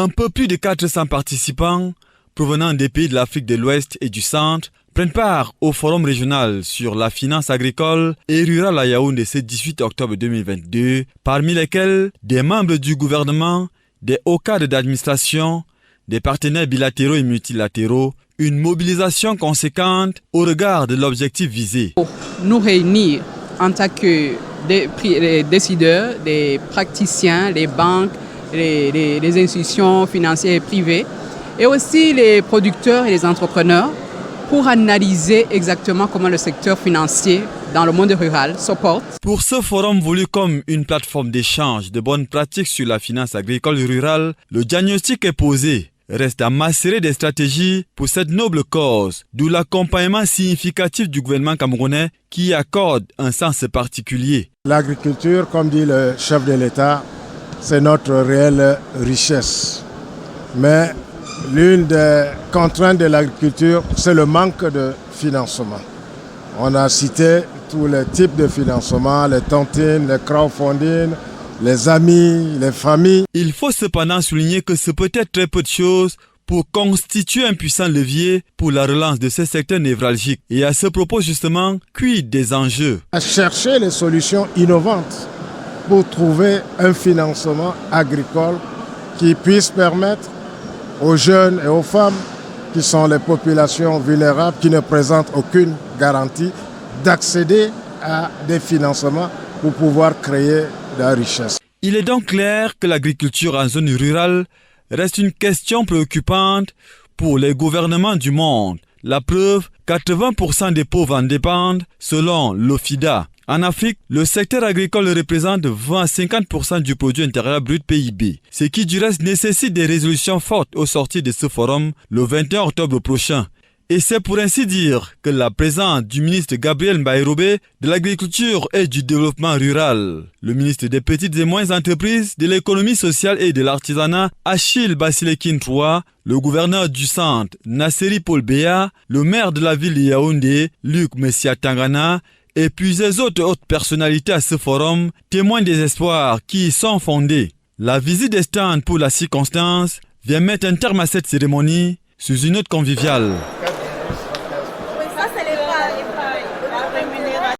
Un peu plus de 400 participants provenant des pays de l'Afrique de l'Ouest et du Centre prennent part au forum régional sur la finance agricole et rurale à Yaoundé ce 18 octobre 2022, parmi lesquels des membres du gouvernement, des hauts cadres d'administration, des partenaires bilatéraux et multilatéraux, une mobilisation conséquente au regard de l'objectif visé. Pour nous réunir en tant que des décideurs, des praticiens, les banques, les institutions financières et privées, et aussi les producteurs et les entrepreneurs, pour analyser exactement comment le secteur financier dans le monde rural se porte. Pour ce forum voulu comme une plateforme d'échange de bonnes pratiques sur la finance agricole rurale, le diagnostic est posé. Reste à macérer des stratégies pour cette noble cause, d'où l'accompagnement significatif du gouvernement camerounais qui y accorde un sens particulier. L'agriculture, comme dit le chef de l'État, c'est notre réelle richesse. Mais l'une des contraintes de l'agriculture, c'est le manque de financement. On a cité tous les types de financement, les tontines, les crowdfunding, les amis, les familles. Il faut cependant souligner que ce peut être très peu de choses pour constituer un puissant levier pour la relance de ce secteur névralgique. Et à ce propos justement, quid des enjeux? À chercher les solutions innovantes pour trouver un financement agricole qui puisse permettre aux jeunes et aux femmes qui sont les populations vulnérables, qui ne présentent aucune garantie, d'accéder à des financements pour pouvoir créer de la richesse. Il est donc clair que l'agriculture en zone rurale reste une question préoccupante pour les gouvernements du monde. La preuve, 80% des pauvres en dépendent selon l'OFIDA. En Afrique, le secteur agricole représente 20 à 50% du produit intérieur brut PIB, ce qui du reste nécessite des résolutions fortes au sortir de ce forum le 21 octobre prochain. Et c'est pour ainsi dire que la présence du ministre Gabriel Mbairobe de l'Agriculture et du Développement rural, le ministre des Petites et Moyennes Entreprises, de l'Économie sociale et de l'Artisanat, Achille Basilekin III, le gouverneur du Centre, Nasseri Paul Béa, le maire de la ville de Yaoundé, Luc Messia Tangana, et plusieurs autres personnalités à ce forum témoignent des espoirs qui y sont fondés. La visite des stands pour la circonstance vient mettre un terme à cette cérémonie sous une note conviviale.